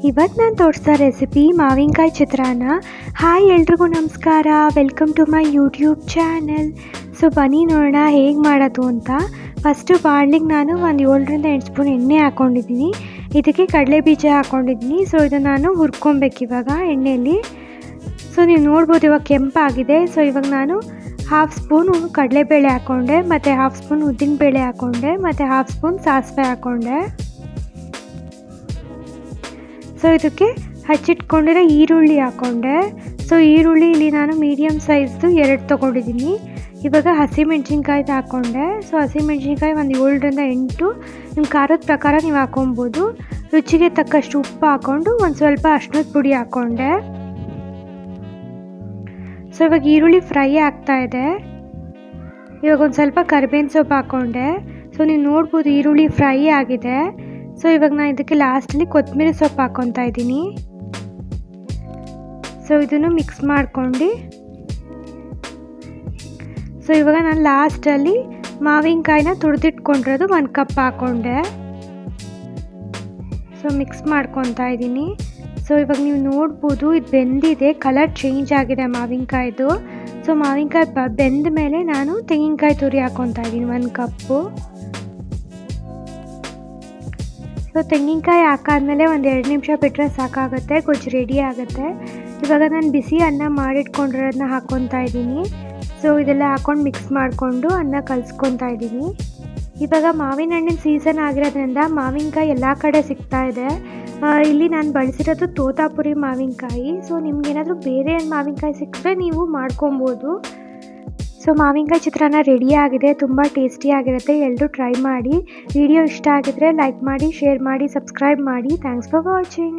ಇವತ್ತು ನಾನು ತೋರಿಸ್ತಾ ರೆಸಿಪಿ ಮಾವಿನಕಾಯಿ ಚಿತ್ರಾನ್ನ. ಹಾಯ್ ಎಲ್ರಿಗೂ ನಮಸ್ಕಾರ, welcome to my YouTube channel. So ಬನ್ನಿ ನೋಡೋಣ ಹೇಗೆ ಮಾಡೋದು ಅಂತ. ಫಸ್ಟು ಬಾಣಲಿಗೆ ನಾನು ಒಂದು 7ರಿಂದ 8 ಸ್ಪೂನ್ ಎಣ್ಣೆ ಹಾಕ್ಕೊಂಡಿದ್ದೀನಿ. ಇದಕ್ಕೆ ಕಡಲೆ ಬೀಜ ಹಾಕ್ಕೊಂಡಿದ್ದೀನಿ. ಸೊ ಇದನ್ನು ನಾನು ಹುರ್ಕೊಬೇಕು ಇವಾಗ ಎಣ್ಣೆಯಲ್ಲಿ. ಸೊ ನೀವು ನೋಡ್ಬೋದು ಇವಾಗ ಕೆಂಪಾಗಿದೆ. ಸೊ ಇವಾಗ ನಾನು 1/2 ಸ್ಪೂನು ಕಡಲೆಬೇಳೆ ಹಾಕ್ಕೊಂಡೆ, ಮತ್ತು 1/2 ಸ್ಪೂನ್ ಉದ್ದಿನಬೇಳೆ ಹಾಕ್ಕೊಂಡೆ, ಮತ್ತು 1/2 ಸ್ಪೂನ್ ಸಾಸಿವೆ ಹಾಕ್ಕೊಂಡೆ. ಸೊ ಇದಕ್ಕೆ ಹಚ್ಚಿಟ್ಕೊಂಡಿರೋ ಈರುಳ್ಳಿ ಹಾಕ್ಕೊಂಡೆ. ಸೊ ಈರುಳ್ಳಿ ಇಲ್ಲಿ ನಾನು ಮೀಡಿಯಮ್ ಸೈಜ್ದು 2 ತೊಗೊಂಡಿದ್ದೀನಿ. ಇವಾಗ ಹಸಿಮೆಣ್ಸಿನ್ಕಾಯ್ದು ಹಾಕ್ಕೊಂಡೆ. ಸೊ ಹಸಿಮೆಣ್ಸಿನ್ಕಾಯಿ ಒಂದು 7ರಿಂದ 8 ನಿಮ್ಮ ಖಾರದ ಪ್ರಕಾರ ನೀವು ಹಾಕ್ಕೊಬೋದು. ರುಚಿಗೆ ತಕ್ಕಷ್ಟು ಉಪ್ಪು ಹಾಕ್ಕೊಂಡು ಒಂದು ಸ್ವಲ್ಪ ಅರಿಶಿನದ ಪುಡಿ ಹಾಕ್ಕೊಂಡೆ. ಸೊ ಇವಾಗ ಈರುಳ್ಳಿ ಫ್ರೈ ಆಗ್ತಾಯಿದೆ. ಇವಾಗ ಒಂದು ಸ್ವಲ್ಪ ಕರಿಬೇವಿನ ಸೊಪ್ಪು ಹಾಕ್ಕೊಂಡೆ. ಸೊ ನೀವು ನೋಡ್ಬೋದು ಈರುಳ್ಳಿ ಫ್ರೈ ಆಗಿದೆ. ಸೊ ಇವಾಗ ನಾನು ಇದಕ್ಕೆ ಲಾಸ್ಟಲ್ಲಿ ಕೊತ್ತಂಬರಿ ಸೊಪ್ಪು ಹಾಕ್ಕೊತಾ ಇದ್ದೀನಿ. ಸೊ ಇದನ್ನು ಮಿಕ್ಸ್ ಮಾಡ್ಕೊಂಡು, ಸೊ ಇವಾಗ ನಾನು ಲಾಸ್ಟಲ್ಲಿ ಮಾವಿನಕಾಯಿನ ತುರಿದಿಟ್ಕೊಂಡಿರೋದು 1 ಕಪ್ ಹಾಕ್ಕೊಂಡೆ. ಸೊ ಮಿಕ್ಸ್ ಮಾಡ್ಕೊತಾ ಇದ್ದೀನಿ. ಸೊ ಇವಾಗ ನೀವು ನೋಡ್ಬೋದು ಇದು ಬೆಂದಿದೆ, ಕಲರ್ ಚೇಂಜ್ ಆಗಿದೆ ಮಾವಿನಕಾಯ್ದು. ಸೊ ಮಾವಿನಕಾಯಿ ಬೆಂದ ಮೇಲೆ ನಾನು ತೆಂಗಿನಕಾಯಿ ತುರಿ ಹಾಕ್ಕೊತಾ ಇದ್ದೀನಿ 1 ಕಪ್ಪು. ಸೊ ತೆಂಗಿನಕಾಯಿ ಹಾಕಾದ್ಮೇಲೆ ಒಂದು 2 ನಿಮಿಷ ಬಿಟ್ಟರೆ ಸಾಕಾಗುತ್ತೆ, ಗೊಜ್ಜು ರೆಡಿ ಆಗುತ್ತೆ. ಇವಾಗ ನಾನು ಬಿಸಿ ಅನ್ನ ಮಾಡಿಟ್ಕೊಂಡಿರೋದನ್ನ ಹಾಕ್ಕೊತಾ ಇದ್ದೀನಿ. ಸೊ ಇದೆಲ್ಲ ಹಾಕ್ಕೊಂಡು ಮಿಕ್ಸ್ ಮಾಡಿಕೊಂಡು ಅನ್ನ ಕಲಿಸ್ಕೊತಾ ಇದ್ದೀನಿ. ಇವಾಗ ಮಾವಿನ ಹಣ್ಣಿನ ಸೀಸನ್ ಆಗಿರೋದ್ರಿಂದ ಮಾವಿನಕಾಯಿ ಎಲ್ಲ ಕಡೆ ಸಿಗ್ತಾ ಇದೆ. ಇಲ್ಲಿ ನಾನು ಬಳಸಿರೋದು ತೋತಾಪುರಿ ಮಾವಿನಕಾಯಿ. ಸೊ ನಿಮ್ಗೇನಾದರೂ ಬೇರೆ ಮಾವಿನಕಾಯಿ ಸಿಕ್ಕರೆ ನೀವು ಮಾಡ್ಕೊಬೋದು. ಸೊ ಮಾವಿನಕಾಯಿ ಚಿತ್ರಾನ್ನ ರೆಡಿ ಆಗಿದೆ, ತುಂಬ ಟೇಸ್ಟಿಯಾಗಿರುತ್ತೆ. ಎಲ್ಲರೂ ಟ್ರೈ ಮಾಡಿ. ವಿಡಿಯೋ ಇಷ್ಟ ಆಗಿದ್ರೆ ಲೈಕ್ ಮಾಡಿ, ಶೇರ್ ಮಾಡಿ, ಸಬ್ಸ್ಕ್ರೈಬ್ ಮಾಡಿ. Thanks for watching.